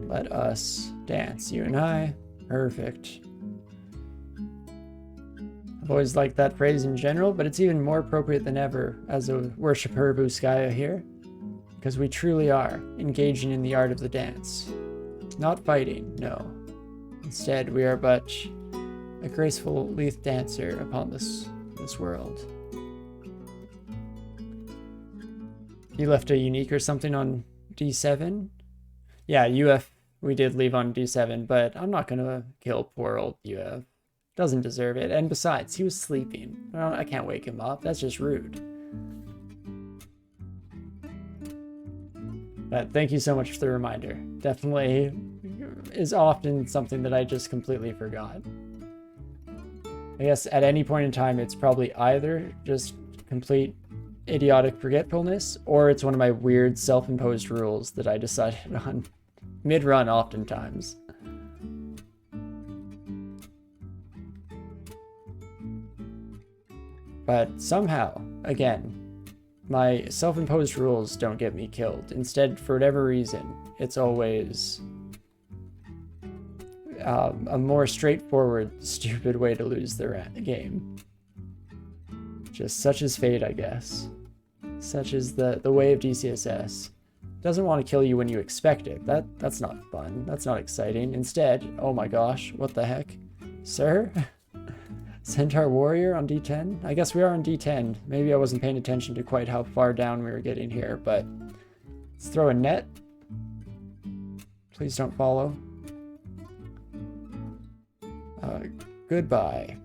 Let us dance, you and I. Perfect. I've always liked that phrase in general, but it's even more appropriate than ever as a worshipper of Uskaya here, because we truly are engaging in the art of the dance. Not fighting, no. Instead, we are but a graceful Leith dancer upon this world. You left a unique or something on D7? Yeah, UF we did leave on D7, but I'm not gonna kill poor old UF. Doesn't deserve it, and besides, he was sleeping. I can't wake him up, that's just rude. But thank you so much for the reminder. Definitely is often something that I just completely forgot. I guess at any point in time, it's probably either just complete idiotic forgetfulness, or it's one of my weird self-imposed rules that I decided on mid-run oftentimes. But somehow, again, my self-imposed rules don't get me killed. Instead, for whatever reason, it's always a more straightforward, stupid way to lose the game. Just such is fate, I guess. Such is the way of DCSS. Doesn't want to kill you when you expect it. That's not fun. That's not exciting. Instead, oh my gosh, what the heck? Sir? Centaur Warrior on D10? I guess we are on D10. Maybe I wasn't paying attention to quite how far down we were getting here, but let's throw a net. Please don't follow. Goodbye.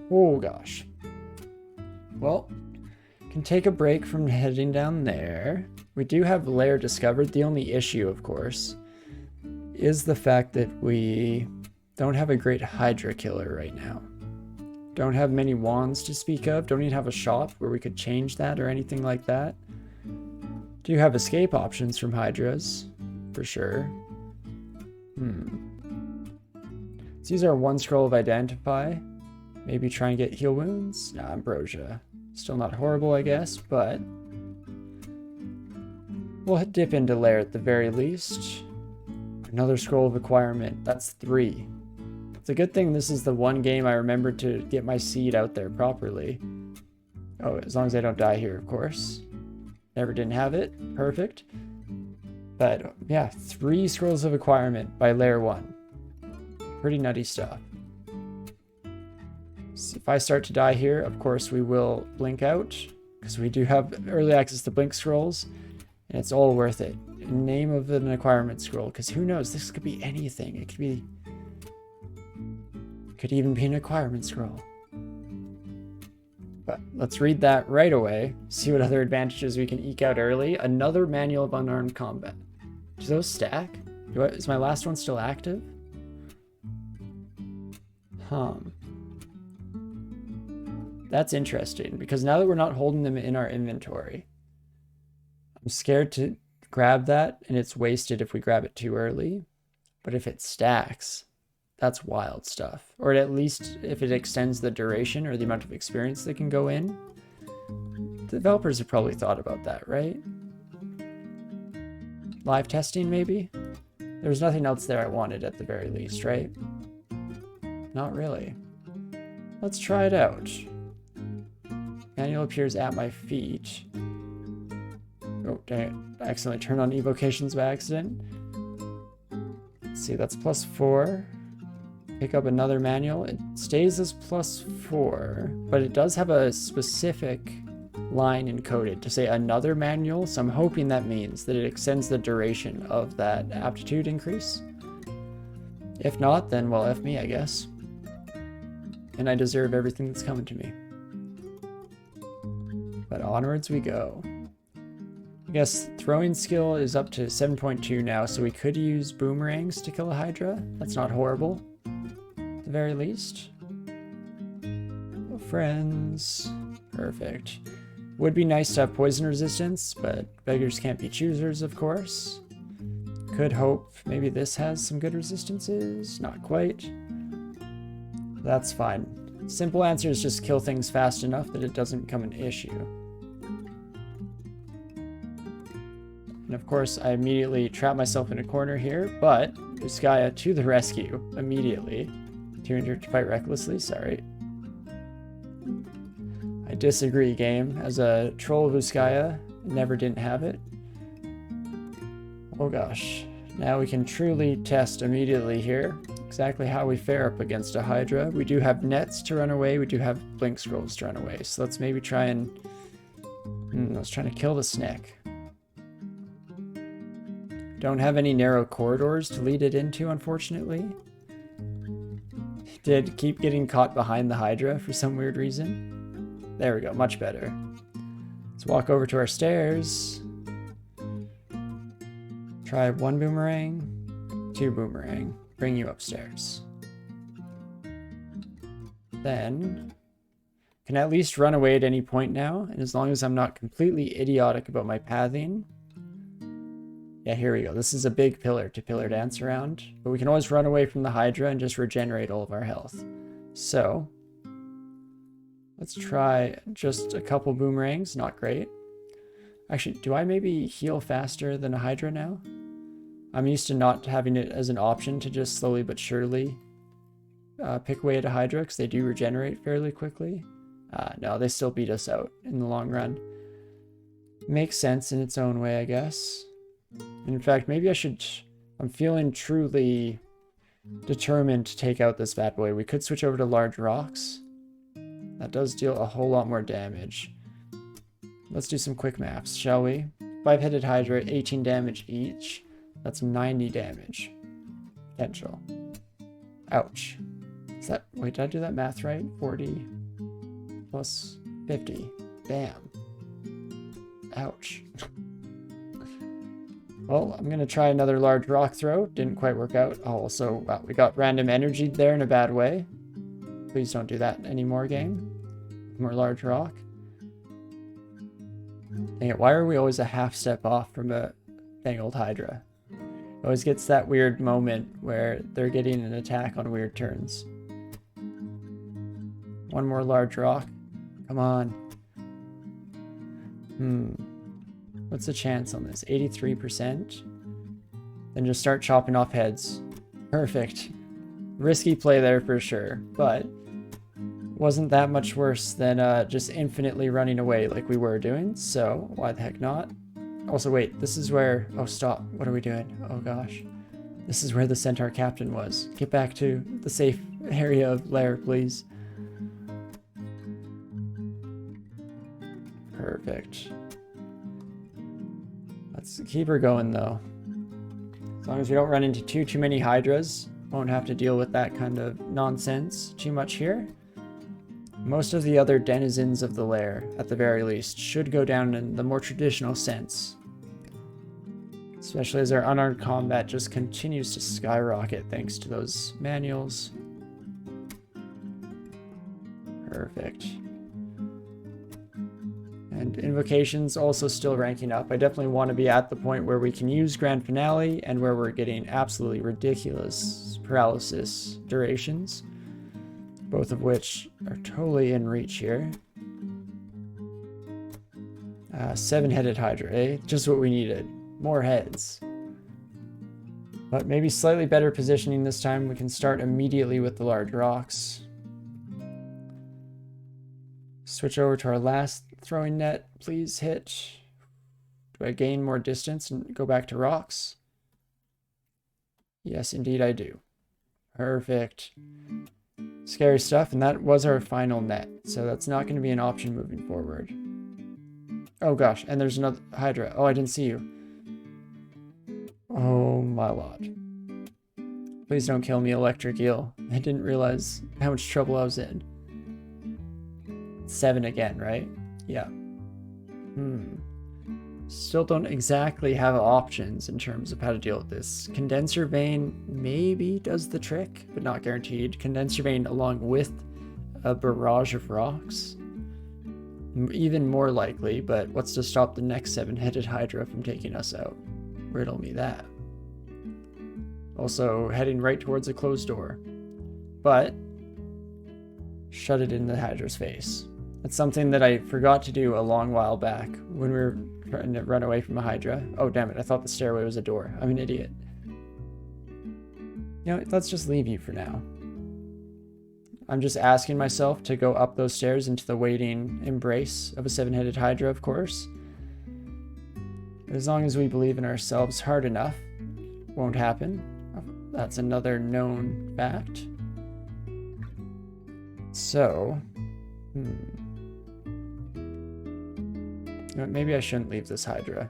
Oh gosh. Well, can take a break from heading down there. We do have lair discovered. The only issue, of course, is the fact that we don't have a great Hydra killer right now. Don't have many wands to speak of. Don't even have a shop where we could change that or anything like that. Do have escape options from Hydras, for sure. Let's use our 1 scroll of Identify. Maybe try and get heal wounds. Nah, Ambrosia. Still not horrible, I guess, but we'll dip into lair at the very least. Another scroll of acquirement. That's 3. It's a good thing this is the one game I remember to get my seed out there properly. Oh, as long as I don't die here, of course. Never didn't have it. Perfect. But yeah, 3 scrolls of acquirement by layer 1. Pretty nutty stuff. So if I start to die here, of course we will blink out, because we do have early access to blink scrolls, and it's all worth it. Name of an acquirement scroll, because who knows, this could be anything. It could even be an acquirement scroll. But let's read that right away, see what other advantages we can eke out early. Another manual of unarmed combat. Do those stack? Is my last one still active? That's interesting, because now that we're not holding them in our inventory, I'm scared to grab that, and it's wasted if we grab it too early. But if it stacks, that's wild stuff. Or at least if it extends the duration or the amount of experience that can go in. The developers have probably thought about that, right? Live testing, maybe? There was nothing else there I wanted at the very least, right? Not really. Let's try it out. Manual appears at my feet. Oh, dang it. I accidentally turned on evocations by accident. Let's see, that's +4. Pick up another manual. It stays as +4, but it does have a specific line encoded to say another manual, so I'm hoping that means that it extends the duration of that aptitude increase. If not, then well, F me, I guess. And I deserve everything that's coming to me. But onwards we go. I guess throwing skill is up to 7.2 now, so we could use boomerangs to kill a Hydra. That's not horrible, at the very least. Oh, friends. Perfect. Would be nice to have poison resistance, but beggars can't be choosers, of course. Could hope maybe this has some good resistances. Not quite. That's fine. Simple answer is just kill things fast enough that it doesn't become an issue. And of course, I immediately trap myself in a corner here, but Uskaya to the rescue immediately. 200 to fight recklessly, sorry. I disagree, game. As a troll of Uskaya, never didn't have it. Oh gosh. Now we can truly test immediately here exactly how we fare up against a Hydra. We do have nets to run away. We do have blink scrolls to run away. So let's maybe try and... let's try to kill the snake. Don't have any narrow corridors to lead it into, unfortunately. Did keep getting caught behind the Hydra for some weird reason. There we go, much better. Let's walk over to our stairs. Try 1 boomerang, 2 boomerang. Bring you upstairs. Then, can at least run away at any point now, and as long as I'm not completely idiotic about my pathing. Yeah, here we go. This is a big pillar to pillar dance around, but we can always run away from the Hydra and just regenerate all of our health. So, let's try just a couple boomerangs. Not great. Actually, do I maybe heal faster than a Hydra now? I'm used to not having it as an option to just slowly but surely pick away at a Hydra, because they do regenerate fairly quickly. No, they still beat us out in the long run. Makes sense in its own way, I guess. In fact, maybe I should... I'm feeling truly determined to take out this bad boy. We could switch over to large rocks. That does deal a whole lot more damage. Let's do some quick maps, shall we? 5-headed Hydra, 18 damage each. That's 90 damage. Potential. Ouch. Is that... Wait, did I do that math right? 40 plus 50. Damn. Ouch. Well, I'm going to try another large rock throw. Didn't quite work out. Oh, also, wow, we got random energy there in a bad way. Please don't do that anymore, game. More large rock. Dang it, why are we always a half step off from a dang old Hydra? It always gets that weird moment where they're getting an attack on weird turns. One more large rock. Come on. What's the chance on this? 83%? Then just start chopping off heads. Perfect. Risky play there for sure, but wasn't that much worse than just infinitely running away like we were doing, so why the heck not? Also, wait, this is where... Oh, stop. What are we doing? Oh, gosh. This is where the Centaur Captain was. Get back to the safe area of lair, please. Perfect. Let's keep her going, though. As long as we don't run into too many Hydras, won't have to deal with that kind of nonsense too much here. Most of the other denizens of the lair, at the very least, should go down in the more traditional sense. Especially as our unarmed combat just continues to skyrocket thanks to those manuals. Perfect. And invocations also still ranking up. I definitely want to be at the point where we can use Grand Finale and where we're getting absolutely ridiculous paralysis durations. Both of which are totally in reach here. 7-headed Hydra, eh? Just what we needed. More heads. But maybe slightly better positioning this time. We can start immediately with the large rocks. Switch over to our last throwing net. Please hit. Do I gain more distance and go back to rocks? Yes, indeed I do. Perfect. Scary stuff, and that was our final net, so that's not going to be an option moving forward. Oh gosh, and there's another Hydra. Oh, I didn't see you. Oh my lord. Please don't kill me, Electric Eel. I didn't realize how much trouble I was in. 7 again, right? Yeah. Still don't exactly have options in terms of how to deal with this. Condenser Vein maybe does the trick, but not guaranteed. Condenser Vein along with a barrage of rocks. Even more likely, but what's to stop the next 7-headed Hydra from taking us out? Riddle me that. Also heading right towards a closed door. But shut it in the Hydra's face. That's something that I forgot to do a long while back when we were trying to run away from a Hydra. Oh, damn it. I thought the stairway was a door. I'm an idiot. You know, let's just leave you for now. I'm just asking myself to go up those stairs into the waiting embrace of a 7-headed Hydra, of course. But as long as we believe in ourselves hard enough, it won't happen. That's another known fact. So, maybe I shouldn't leave this Hydra.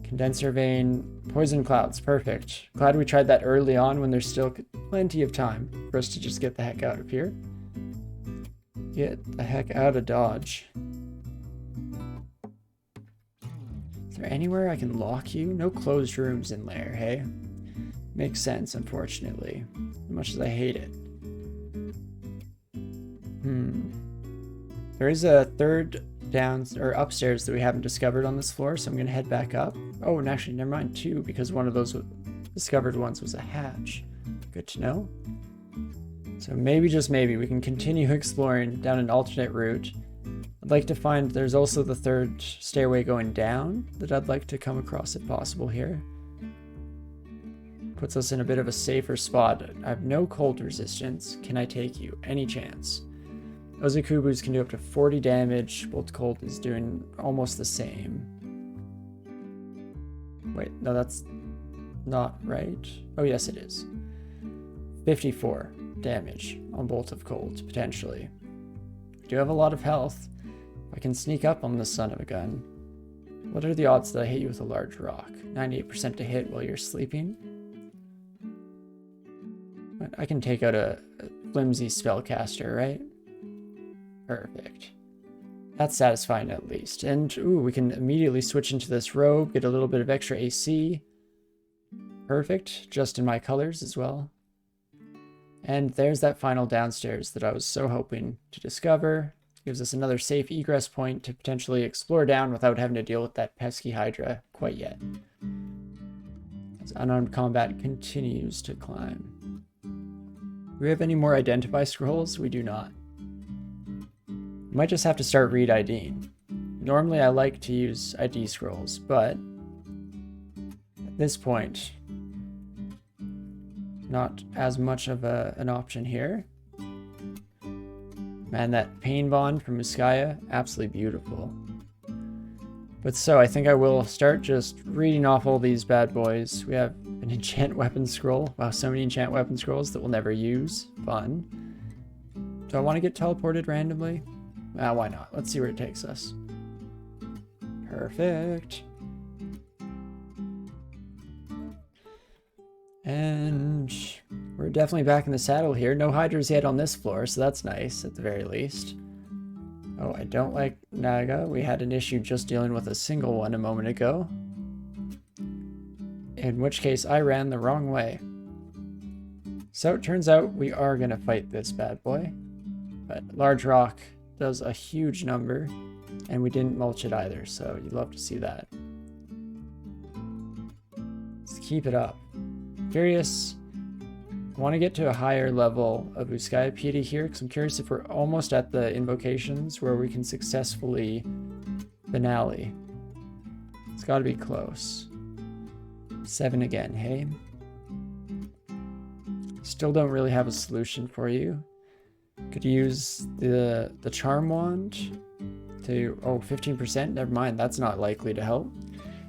Condenser vein, poison clouds, perfect. Glad we tried that early on when there's still plenty of time for us to just get the heck out of here. Get the heck out of Dodge. Is there anywhere I can lock you? No closed rooms in there, hey? Makes sense, unfortunately. As much as I hate it. There is a third upstairs that we haven't discovered on this floor, so I'm gonna head back up. Oh, and actually, never mind, 2, because one of those discovered ones was a hatch. Good to know. So maybe, just maybe, we can continue exploring down an alternate route. I'd like to find there's also the third stairway going down that I'd like to come across if possible here. Puts us in a bit of a safer spot. I have no cold resistance. Can I take you? Any chance? Ozukubus can do up to 40 damage. Bolt Cold is doing almost the same. Wait, no, that's not right. Oh, yes, it is. 54 damage on Bolt of Cold, potentially. I do have a lot of health. I can sneak up on this son of a gun. What are the odds that I hit you with a large rock? 98% to hit while you're sleeping. But I can take out a flimsy spellcaster, right? Perfect. That's satisfying at least. And, ooh, we can immediately switch into this robe, get a little bit of extra AC. Perfect. Just in my colors as well. And there's that final downstairs that I was so hoping to discover. Gives us another safe egress point to potentially explore down without having to deal with that pesky Hydra quite yet. As unarmed combat continues to climb. Do we have any more identify scrolls? We do not. Might just have to start read IDing. Normally I like to use ID scrolls, but at this point, not as much of an option here. Man, that pain bond from Muskaya, absolutely beautiful. But so, I think I will start just reading off all these bad boys. We have an enchant weapon scroll. Wow, so many enchant weapon scrolls that we'll never use. Fun. Do I want to get teleported randomly? Why not? Let's see where it takes us. Perfect. And we're definitely back in the saddle here. No Hydras yet on this floor, so that's nice at the very least. Oh, I don't like Naga. We had an issue just dealing with a single one a moment ago. In which case, I ran the wrong way. So it turns out we are going to fight this bad boy. But large rock does a huge number, and we didn't mulch it either, so you'd love to see that. Let's keep it up. Curious. I want to get to a higher level of Uskaya Piety here, because I'm curious if we're almost at the invocations where we can successfully finale. It's got to be close. 7 again, hey? Still don't really have a solution for you. Could use the charm wand to, 15%, never mind, that's not likely to help.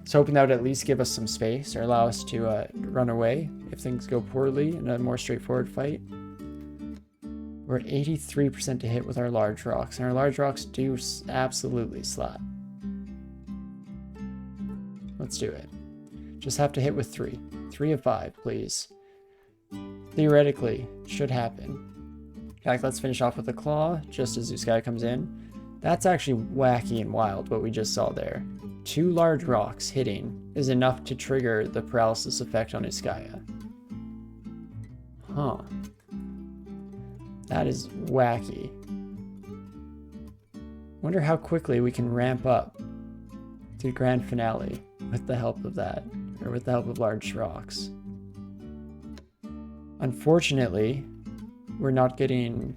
So hoping that would at least give us some space or allow us to run away if things go poorly in a more straightforward fight. We're at 83% to hit with our large rocks, and our large rocks do absolutely slap. Let's do it. Just have to hit with 3. 3 of 5, please. Theoretically, should happen. In fact, let's finish off with a claw, just as Uskaya comes in. That's actually wacky and wild, what we just saw there. 2 large rocks hitting is enough to trigger the paralysis effect on Uskaya. Huh. That is wacky. Wonder how quickly we can ramp up to grand finale with the help of that, or with the help of large rocks. Unfortunately, we're not getting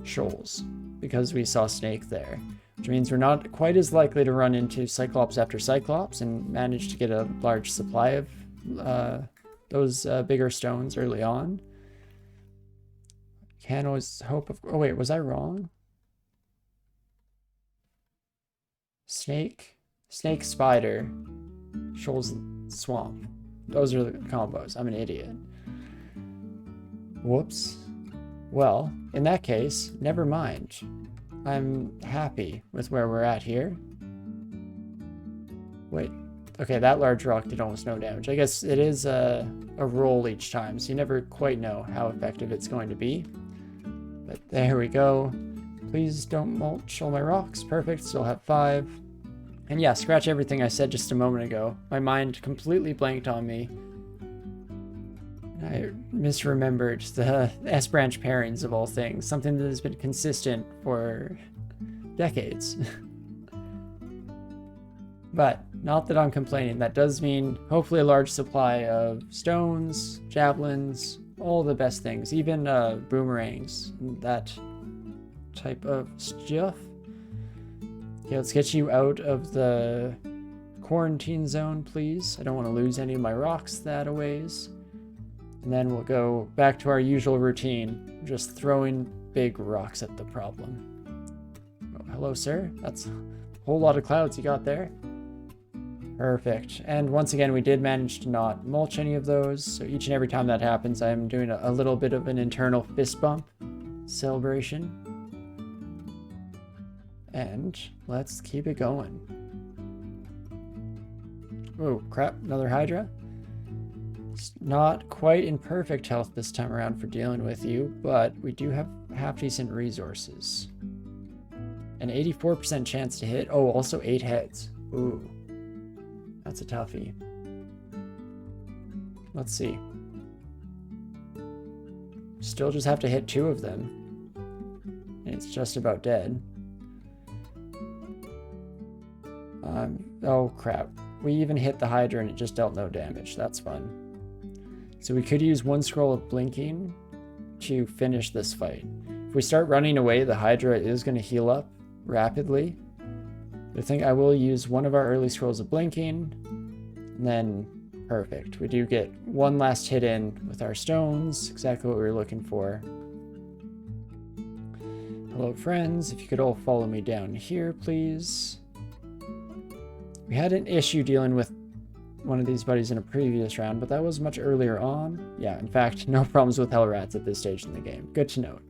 shoals because we saw Snake there. which means we're not quite as likely to run into Cyclops after Cyclops and manage to get a large supply of those bigger stones early on. Can always hope of... Oh wait, was I wrong? Snake, spider, Shoals swamp. Those are the combos. I'm an idiot. Whoops. Well, in that case, never mind. I'm happy with where we're at here. Wait. Okay, that large rock did almost no damage. I guess it is a roll each time, so you never quite know how effective it's going to be. But there we go. Please don't mulch all my rocks. Perfect, still have 5. And yeah, scratch everything I said just a moment ago. My mind completely blanked on me. I misremembered the S-branch pairings of all things, something that has been consistent for decades. But not that I'm complaining. That does mean hopefully a large supply of stones, javelins, all the best things, even boomerangs, that type of stuff. Okay, let's get you out of the quarantine zone, please. I don't want to lose any of my rocks that a ways. And then we'll go back to our usual routine, just throwing big rocks at the problem. Oh, hello, sir. That's a whole lot of clouds you got there. Perfect. And once again, we did manage to not mulch any of those. So each and every time that happens, I'm doing a little bit of an internal fist bump celebration. And let's keep it going. Oh, crap. Another Hydra. It's not quite in perfect health this time around for dealing with you, but we do have half-decent resources. An 84% chance to hit. Oh, also 8 heads. Ooh. That's a toughie. Let's see. Still just have to hit 2 of them. And it's just about dead. Oh crap. We even hit the Hydra and it just dealt no damage. That's fun. So we could use 1 scroll of blinking to finish this fight. If we start running away, the Hydra is going to heal up rapidly. I think I will use 1 of our early scrolls of blinking, and then perfect. We do get 1 last hit in with our stones, exactly what we were looking for. Hello friends, if you could all follow me down here, please. We had an issue dealing with one of these buddies in a previous round, but that was much earlier on. Yeah, in fact, no problems with hell rats at this stage in the game. Good to note.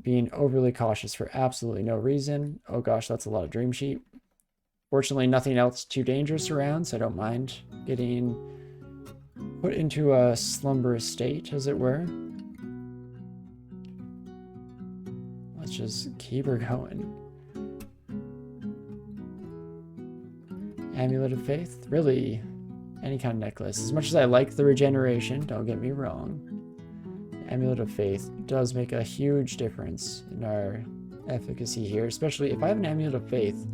Being overly cautious for absolutely no reason. Oh gosh, that's a lot of dream sheep. Fortunately, nothing else too dangerous around, so I don't mind getting put into a slumberous state, as it were. Let's just keep her going. Amulet of Faith? Really, any kind of necklace. As much as I like the regeneration, don't get me wrong, Amulet of Faith does make a huge difference in our efficacy here, especially if I have an Amulet of Faith.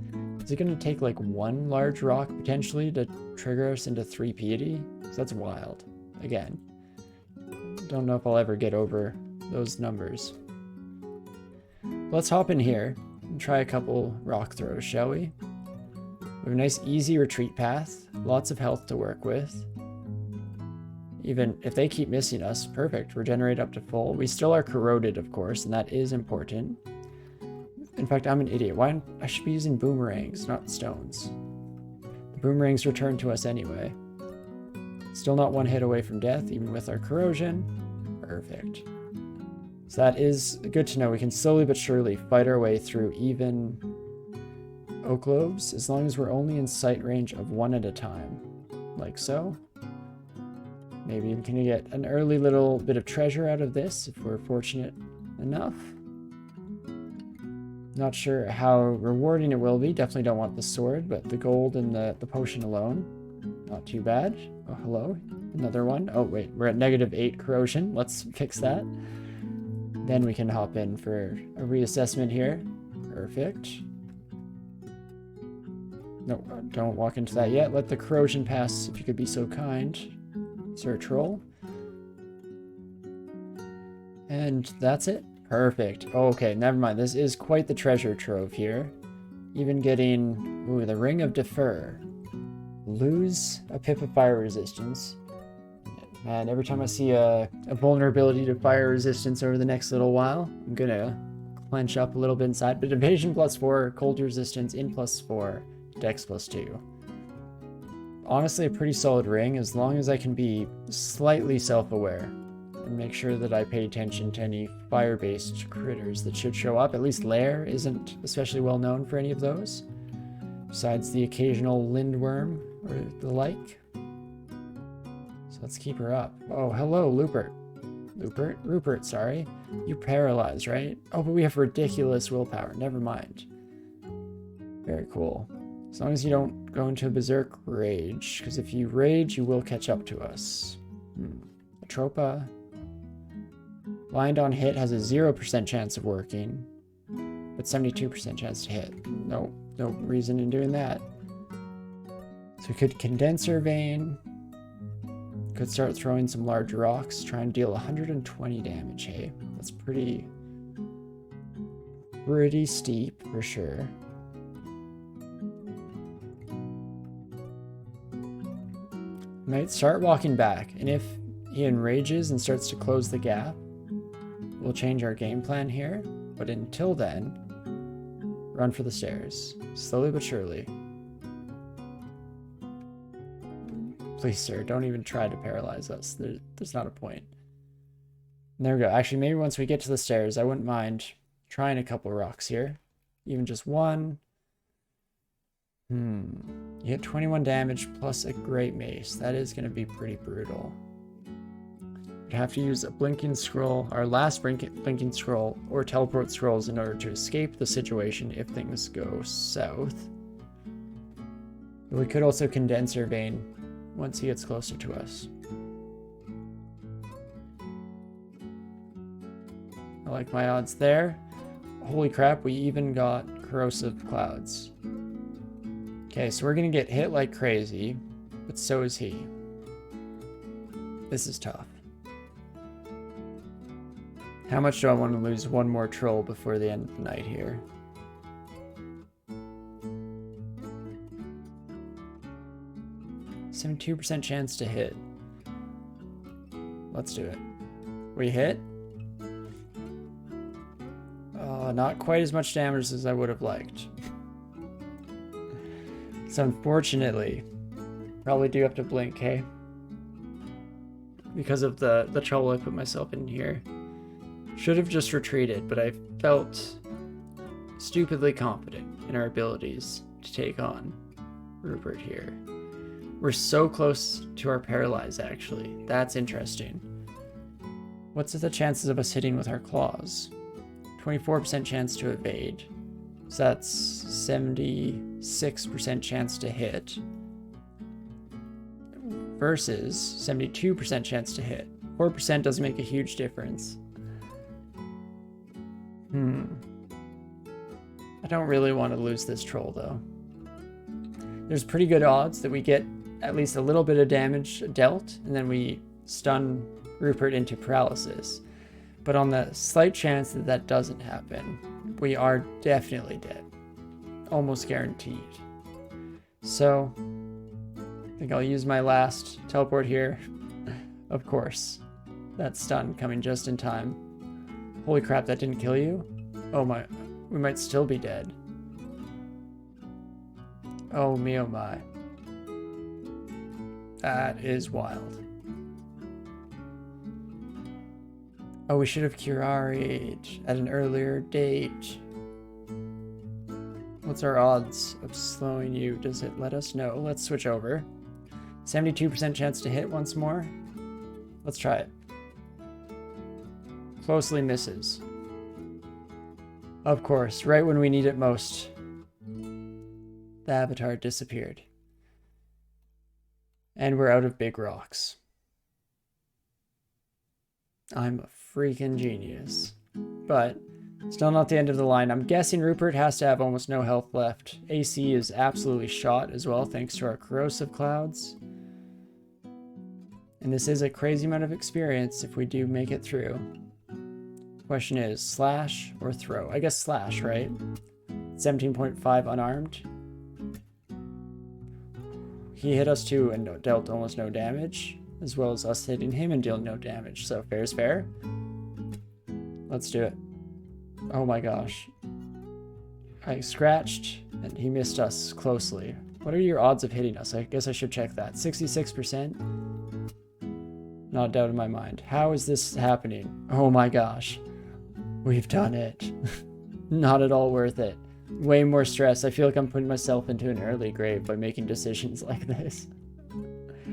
Is it going to take like 1 large rock potentially to trigger us into 3 piety? Because that's wild. Again, don't know if I'll ever get over those numbers. Let's hop in here and try a couple rock throws, shall we? We have a nice easy retreat path, lots of health to work with. Even if they keep missing us, perfect, regenerate up to full. We still are corroded, of course, and that is important. In fact, I'm an idiot. I should be using boomerangs, not stones. The boomerangs return to us anyway. Still not 1 hit away from death, even with our corrosion. Perfect. So that is good to know. We can slowly but surely fight our way through even oak globes, as long as we're only in sight range of 1 at a time. Like so. Maybe we can get an early little bit of treasure out of this, if we're fortunate enough. Not sure how rewarding it will be. Definitely don't want the sword, but the gold and the potion alone, not too bad. Oh, hello. Another one. Oh, wait. We're at -8 corrosion. Let's fix that. Then we can hop in for a reassessment here. Perfect. No, don't walk into that yet. Let the corrosion pass, if you could be so kind, Sir Troll. And that's it. Perfect. Okay, never mind. This is quite the treasure trove here. Even getting... Ooh, the Ring of Defer. Lose a pip of fire resistance. Man, every time I see a vulnerability to fire resistance over the next little while, I'm gonna clench up a little bit inside. But evasion +4, cold resistance in +4, dex +2. Honestly, a pretty solid ring, as long as I can be slightly self-aware and make sure that I pay attention to any fire-based critters that should show up. At least Lair isn't especially well known for any of those, besides the occasional lindworm or the like. So let's keep her up. Oh, hello, Rupert. Rupert, sorry. You're paralyzed, right? Oh, but we have ridiculous willpower. Never mind. Very cool. As long as you don't go into a berserk rage, because if you rage, you will catch up to us. Atropa. Blind on hit has a 0% chance of working, but 72% chance to hit. No reason in doing that. So we could Condenser Vein. Could start throwing some large rocks, try and deal 120 damage, hey? That's pretty steep, for sure. Might start walking back, and if he enrages and starts to close the gap, we'll change our game plan here. But until then, run for the stairs, slowly but surely. Please, sir, don't even try to paralyze us. There's not a point. And there we go. Actually, maybe once we get to the stairs, I wouldn't mind trying a couple rocks here. Even just one. You hit 21 damage plus a great mace. That is going to be pretty brutal. We'd have to use a blinking scroll, our last blinking scroll, or teleport scrolls in order to escape the situation if things go south. But we could also Condenser Vein once he gets closer to us. I like my odds there. Holy crap, we even got Corrosive Clouds. Okay, so we're gonna get hit like crazy, but so is he. This is tough. How much do I want to lose one more troll before the end of the night here? Some 2% chance to hit. Let's do it. We hit. Not quite as much damage as I would have liked. So unfortunately, probably do have to blink, hey? Because of the trouble I put myself in here. Should have just retreated, but I felt stupidly confident in our abilities to take on Rupert here. We're so close to our paralyze, actually. That's interesting. What's the chances of us hitting with our claws? 24% chance to evade. So that's 76% chance to hit. Versus 72% chance to hit. 4% doesn't make a huge difference. I don't really want to lose this troll, though. There's pretty good odds that we get at least a little bit of damage dealt, and then we stun Rupert into paralysis. But on the slight chance that that doesn't happen, we are definitely dead. Almost guaranteed. So, I think I'll use my last teleport here. Of course. That stun coming just in time. Holy crap, that didn't kill you? Oh my, we might still be dead. Oh me, oh my. That is wild. Oh, we should have curaried at an earlier date. What's our odds of slowing you? Does it let us know? Let's switch over. 72% chance to hit once more. Let's try it. Closely misses. Of course, right when we need it most, the avatar disappeared. And we're out of big rocks. I'm a freaking genius. But still not the end of the line. I'm guessing Rupert has to have almost no health left. AC is absolutely shot as well, thanks to our corrosive clouds. And this is a crazy amount of experience if we do make it through. Question is, slash or throw? I guess slash, right? 17.5 unarmed. He hit us too and dealt almost no damage, as well as us hitting him and dealing no damage. So fair is fair. Let's do it. Oh my gosh. I scratched and he missed us closely. What are your odds of hitting us? I guess I should check that. 66%? Not a doubt in my mind. How is this happening? Oh my gosh. We've done it. Not at all worth it. Way more stress. I feel like I'm putting myself into an early grave by making decisions like this.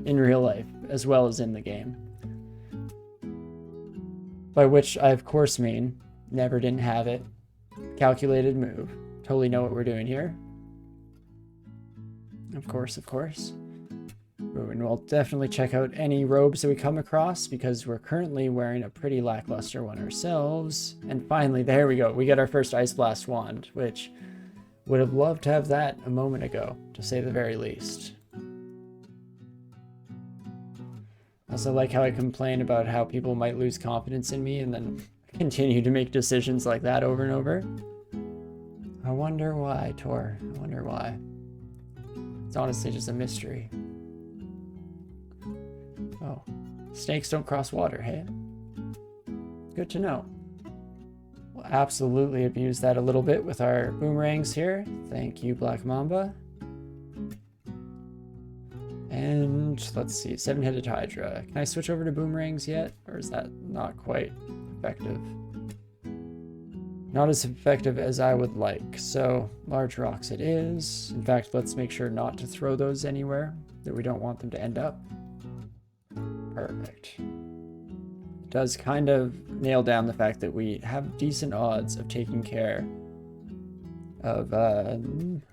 In real life, as well as in the game. By which I of course mean, never didn't have it. Calculated move. Totally know what we're doing here. Of course, of course. And we'll definitely check out any robes that we come across because we're currently wearing a pretty lackluster one ourselves. And finally, there we go. We get our first Ice Blast wand, which would have loved to have that a moment ago, to say the very least. I also like how I complain about how people might lose confidence in me and then continue to make decisions like that over and over. I wonder why, Tor. I wonder why. It's honestly just a mystery. Oh, snakes don't cross water, hey? Good to know. We'll absolutely abuse that a little bit with our boomerangs here. Thank you, Black Mamba. And let's see, 7-headed Hydra. Can I switch over to boomerangs yet? Or is that not quite effective? Not as effective as I would like. So large rocks it is. In fact, let's make sure not to throw those anywhere that we don't want them to end up. Perfect. It does kind of nail down the fact that we have decent odds of taking care of a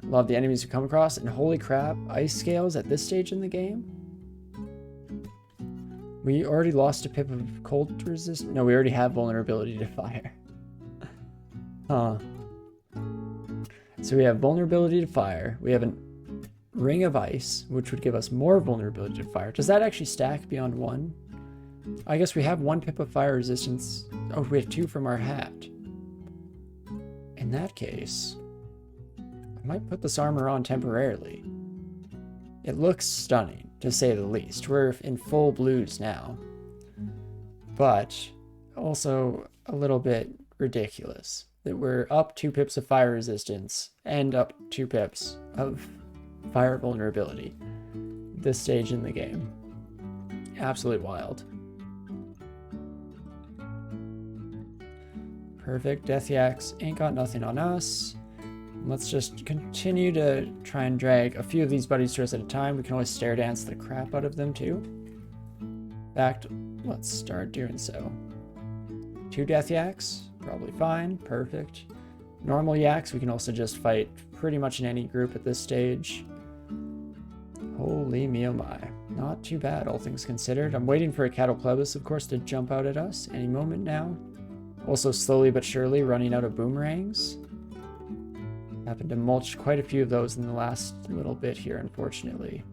lot of the enemies we come across. And holy crap, ice scales at this stage in the game? We already lost a pip of cold resist. No, we already have vulnerability to fire. Huh. So we have vulnerability to fire. We have a ring of ice, which would give us more vulnerability to fire. Does that actually stack beyond 1? I guess we have 1 pip of fire resistance. Oh, we have 2 from our hat. In that case, I might put this armor on temporarily. It looks stunning, to say the least. We're in full blues now. But also a little bit ridiculous that we're up 2 pips of fire resistance and up 2 pips of fire vulnerability this stage in the game. Absolute wild. Perfect. Death Yaks ain't got nothing on us. Let's just continue to try and drag a few of these buddies to us at a time. We can always stare dance the crap out of them too. In fact, let's start doing so. 2 Death Yaks, probably fine. Perfect. Normal Yaks, we can also just fight pretty much in any group at this stage. Holy me oh my. Not too bad, all things considered. I'm waiting for a Catoclebus, of course, to jump out at us any moment now. Also slowly but surely running out of boomerangs. Happened to mulch quite a few of those in the last little bit here, unfortunately.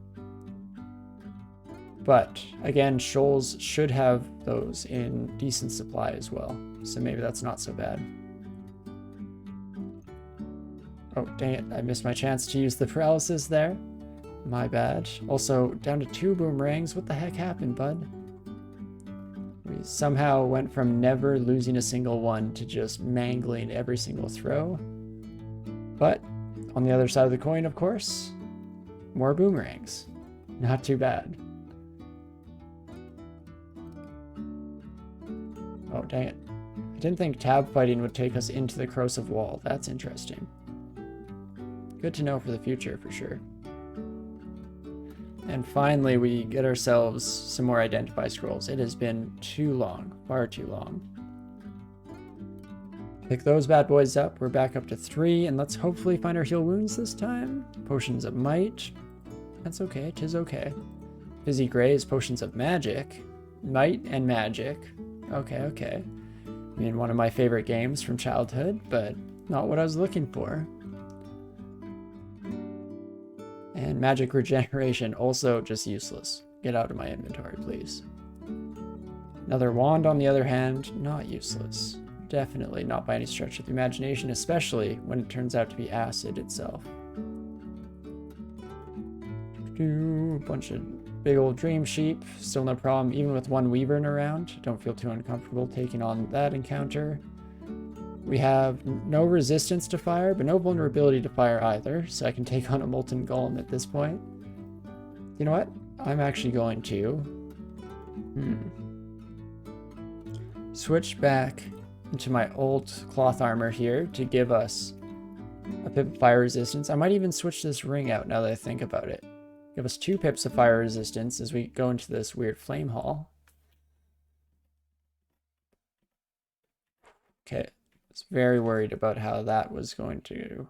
But again, shoals should have those in decent supply as well. So maybe that's not so bad. Oh, dang it. I missed my chance to use the paralysis there. My bad. Also, down to 2 boomerangs. What the heck happened, bud? We somehow went from never losing a single one to just mangling every single throw. But on the other side of the coin, of course, more boomerangs. Not too bad. Oh, dang it. I didn't think tab fighting would take us into the corrosive wall. That's interesting. Good to know for the future, for sure. And finally, we get ourselves some more identify scrolls. It has been too long, far too long. Pick those bad boys up. We're back up to 3, and let's hopefully find our heal wounds this time. Potions of might. That's okay, 'tis okay. Fizzy Gray is potions of magic. Might and magic. Okay, okay. I mean, one of my favorite games from childhood, but not what I was looking for. And magic regeneration, also just useless. Get out of my inventory, please. Another wand, on the other hand, not useless. Definitely not by any stretch of the imagination, especially when it turns out to be acid itself. A bunch of big old dream sheep. Still no problem, even with one wyvern around. Don't feel too uncomfortable taking on that encounter. We have no resistance to fire, but no vulnerability to fire either, so I can take on a molten golem at this point. You know what? I'm actually going to switch back into my old cloth armor here to give us a pip of fire resistance. I might even switch this ring out now that I think about it. Give us 2 pips of fire resistance as we go into this weird flame hall. Okay, I was very worried about how that was going to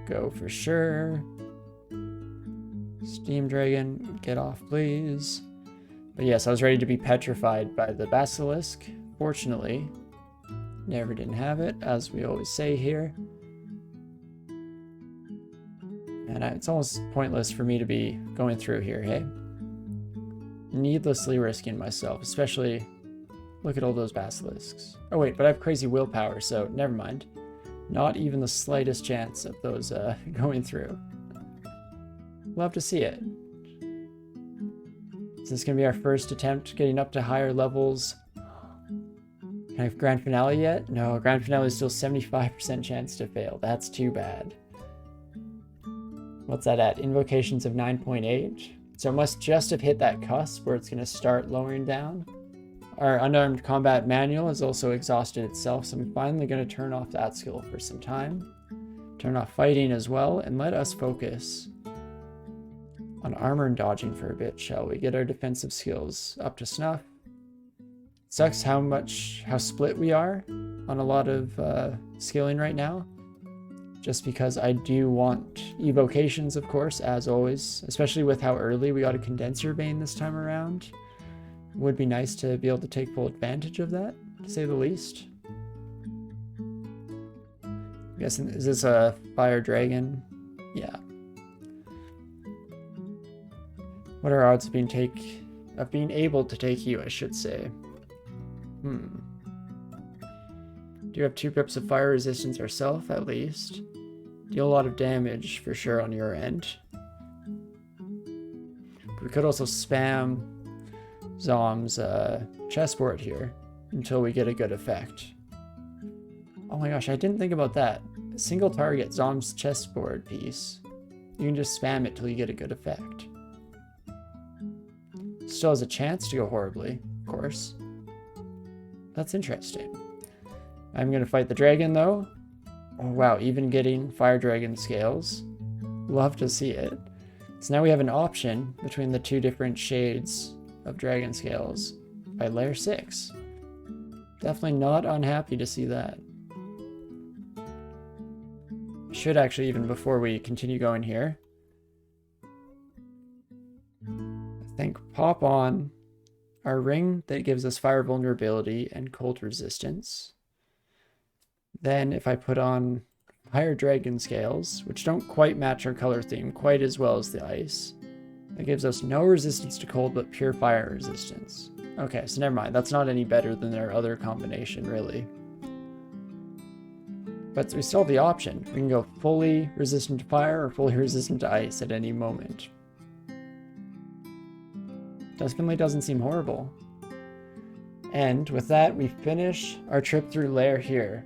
go for sure. Steam Dragon, get off please. But yes, I was ready to be petrified by the basilisk. Fortunately, never didn't have it, as we always say here. And it's almost pointless for me to be going through here, hey? Needlessly risking myself, especially look at all those basilisks. Oh wait, but I have crazy willpower, so never mind. Not even the slightest chance of those going through. Love to see it. Is this going to be our first attempt getting up to higher levels? Can I have grand finale yet? No, grand finale is still 75% chance to fail. That's too bad. What's that at? Invocations of 9.8. So it must just have hit that cusp where it's going to start lowering down. Our unarmed combat manual is also exhausted itself, so I'm finally going to turn off that skill for some time. Turn off fighting as well, and let us focus on armor and dodging for a bit, shall we? Get our defensive skills up to snuff. Sucks how split we are on a lot of skilling right now. Just because I do want evocations, of course, as always, especially with how early we got a condenser vein this time around. Would be nice to be able to take full advantage of that, to say the least. I'm guessing, is this a fire dragon? Yeah. What are odds of being able to take you, I should say? Do you have 2 pips of fire resistance yourself, at least? Deal a lot of damage, for sure, on your end. But we could also spam Zom's chessboard here until we get a good effect. Oh my gosh, I didn't think about that. A single target, Zom's chessboard piece. You can just spam it till you get a good effect. Still has a chance to go horribly, of course. That's interesting. I'm going to fight the dragon, though. Oh, wow, even getting fire dragon scales. Love to see it. So now we have an option between the 2 different shades of dragon scales by layer 6. Definitely not unhappy to see that. Should actually, even before we continue going here, I think pop on our ring that gives us fire vulnerability and cold resistance. Then if I put on fire dragon scales, which don't quite match our color theme quite as well as the ice, that gives us no resistance to cold but pure fire resistance. Okay, so never mind. That's not any better than their other combination, really. But we still have the option. We can go fully resistant to fire or fully resistant to ice at any moment. Definitely doesn't seem horrible. And with that, we finish our trip through lair here.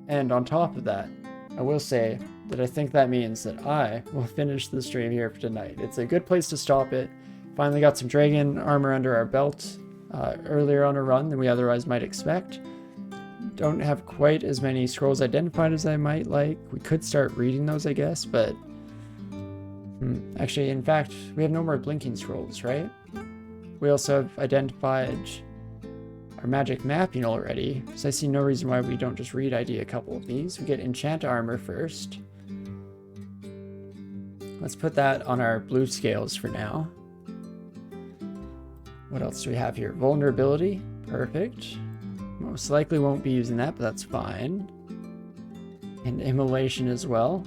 And on top of that, I will say that I think that means that I will finish the stream here for tonight. It's a good place to stop it. Finally got some dragon armor under our belt earlier on a run than we otherwise might expect. Don't have quite as many scrolls identified as I might like. We could start reading those, I guess, but actually, in fact, we have no more blinking scrolls, right? We also have identified our magic mapping already, so I see no reason why we don't just read ID a couple of these. We get enchant armor first. Let's put that on our blue scales for now. What else do we have here? Vulnerability, perfect. Most likely won't be using that, but that's fine. And immolation as well.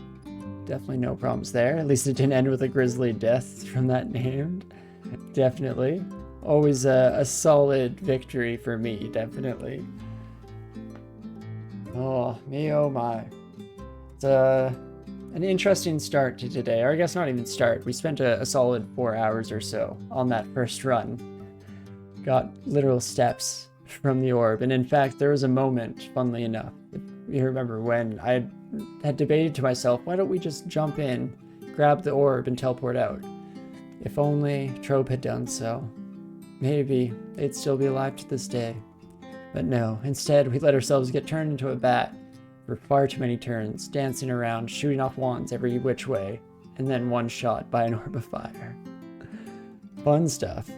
Definitely no problems there. At least it didn't end with a grisly death from that named. Definitely. Always a solid victory for me, definitely. Oh, me oh my. It's an interesting start to today, or I guess not even start. We spent a solid 4 hours or so on that first run. Got literal steps from the orb, and in fact, there was a moment, funnily enough, if you remember, when I had debated to myself, why don't we just jump in, grab the orb, and teleport out? If only Trobe had done so. Maybe they'd still be alive to this day. But no, instead we let ourselves get turned into a bat for far too many turns, dancing around, shooting off wands every which way, and then one shot by an orb of fire. Fun stuff.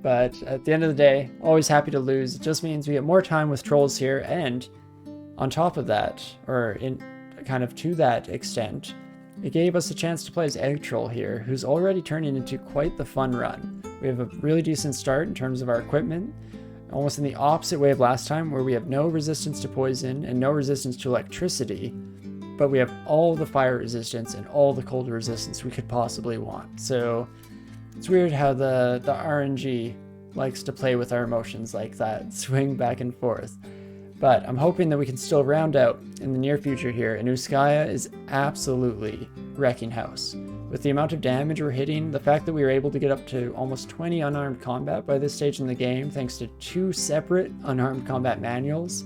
But at the end of the day, always happy to lose. It just means we get more time with trolls here, and on top of that, or in kind of to that extent, it gave us a chance to play as Egg Troll here, who's already turning into quite the fun run. We have a really decent start in terms of our equipment, almost in the opposite way of last time, where we have no resistance to poison and no resistance to electricity, but we have all the fire resistance and all the cold resistance we could possibly want. So it's weird how the RNG likes to play with our emotions like that, swing back and forth. But I'm hoping that we can still round out in the near future here, and Uskaya is absolutely wrecking house. With the amount of damage we're hitting, the fact that we were able to get up to almost 20 unarmed combat by this stage in the game, thanks to 2 separate unarmed combat manuals,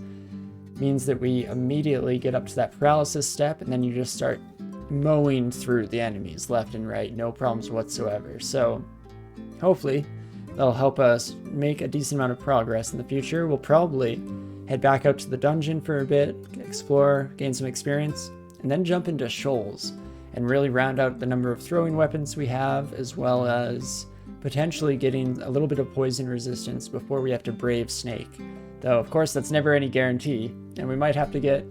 means that we immediately get up to that paralysis step, and then you just start mowing through the enemies left and right, no problems whatsoever. So hopefully that'll help us make a decent amount of progress in the future. We'll probably head back out to the dungeon for a bit, explore, gain some experience, and then jump into shoals and really round out the number of throwing weapons we have, as well as potentially getting a little bit of poison resistance before we have to brave Snake. Though, of course, that's never any guarantee, and we might have to get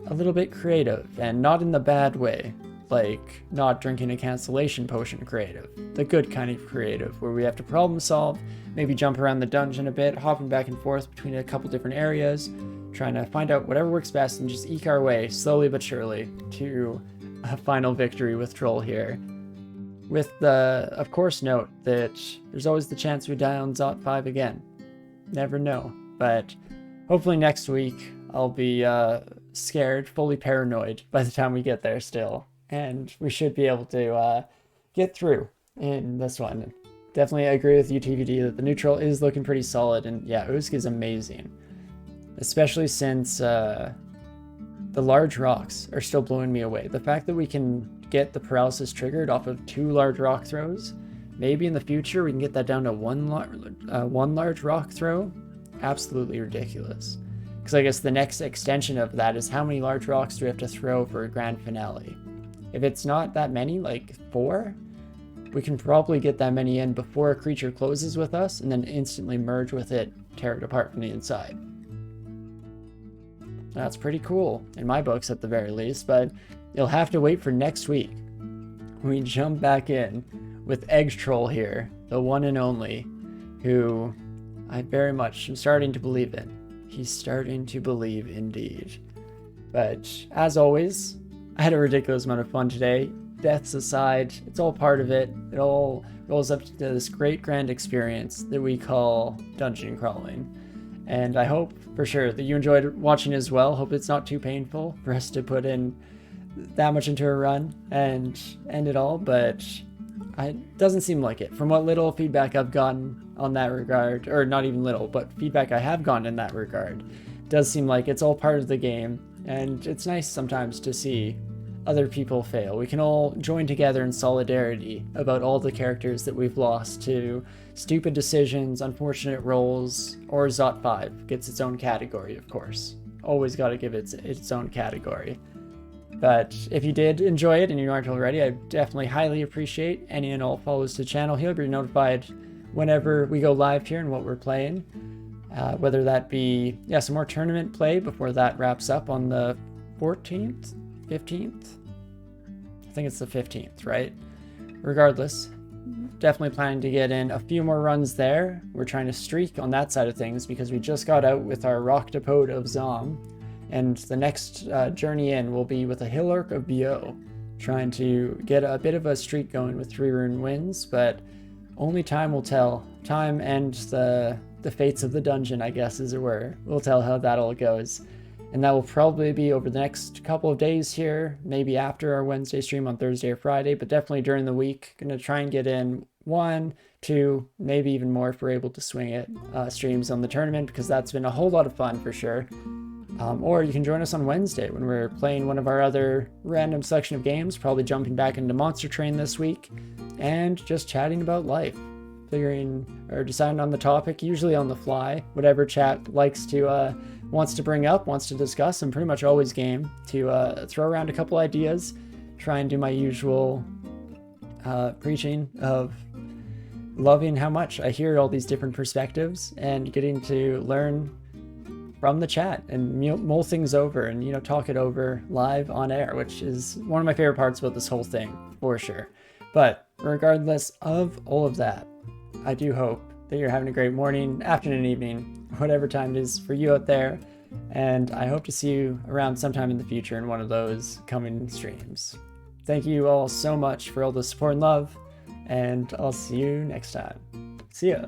a little bit creative, and not in the bad way, like not drinking a cancellation potion creative, the good kind of creative, where we have to problem solve, maybe jump around the dungeon a bit, hopping back and forth between a couple different areas, trying to find out whatever works best and just eke our way, slowly but surely, to a final victory with Troll here. With the, of course, note that there's always the chance we die on Zot 5 again. Never know, but hopefully next week I'll be scared, fully paranoid by the time we get there still, and we should be able to get through in this one. Definitely agree with you, TVD, that the neutral is looking pretty solid, and yeah, Usk is amazing, especially since the large rocks are still blowing me away. The fact that we can get the paralysis triggered off of 2 large rock throws, maybe in the future we can get that down to one large rock throw, absolutely ridiculous. Because I guess the next extension of that is how many large rocks do we have to throw for a grand finale? If it's not that many, like 4, we can probably get that many in before a creature closes with us and then instantly merge with it, tear it apart from the inside. That's pretty cool, in my books at the very least, but you'll have to wait for next week when we jump back in with Egg Troll here, the one and only, who I very much am starting to believe in. He's starting to believe indeed. But as always, I had a ridiculous amount of fun today. Deaths aside, it's all part of it. It all rolls up to this great grand experience that we call dungeon crawling. And I hope for sure that you enjoyed watching as well. Hope it's not too painful for us to put in that much into a run and end it all, but it doesn't seem like it. From what little feedback I've gotten on that regard, or not even little, but feedback I have gotten in that regard, does seem like it's all part of the game, and it's nice sometimes to see other people fail. We can all join together in solidarity about all the characters that we've lost to stupid decisions, unfortunate rolls, or Zot 5 gets its own category, of course. Always got to give it its own category. But if you did enjoy it and you aren't already, I definitely highly appreciate any and all follows to the channel. He'll be notified whenever we go live here and what we're playing. Whether that be, some more tournament play before that wraps up on the 14th? 15th? I think it's the 15th, right? Regardless, definitely planning to get in a few more runs there. We're trying to streak on that side of things because we just got out with our Rock-Depot of Zom. And the next journey in will be with a Hillark of Bo, trying to get a bit of a streak going with 3 rune wins, but only time will tell. Time and the fates of the dungeon, I guess, as it were, will tell how that all goes. And that will probably be over the next couple of days here, maybe after our Wednesday stream on Thursday or Friday, but definitely during the week. Going to try and get in 1, 2, maybe even more if we're able to swing it, streams on the tournament, because that's been a whole lot of fun for sure. Or you can join us on Wednesday when we're playing one of our other random selection of games, probably jumping back into Monster Train this week, and just chatting about life, figuring or deciding on the topic, usually on the fly, whatever chat wants to bring up, wants to discuss. I'm pretty much always game to throw around a couple ideas, try and do my usual preaching of loving how much I hear all these different perspectives and getting to learn from the chat and mull things over and, you know, talk it over live on air, which is one of my favorite parts about this whole thing, for sure. But regardless of all of that, I do hope that you're having a great morning, afternoon, evening, whatever time it is for you out there. And I hope to see you around sometime in the future in one of those coming streams. Thank you all so much for all the support and love, and I'll see you next time. See ya.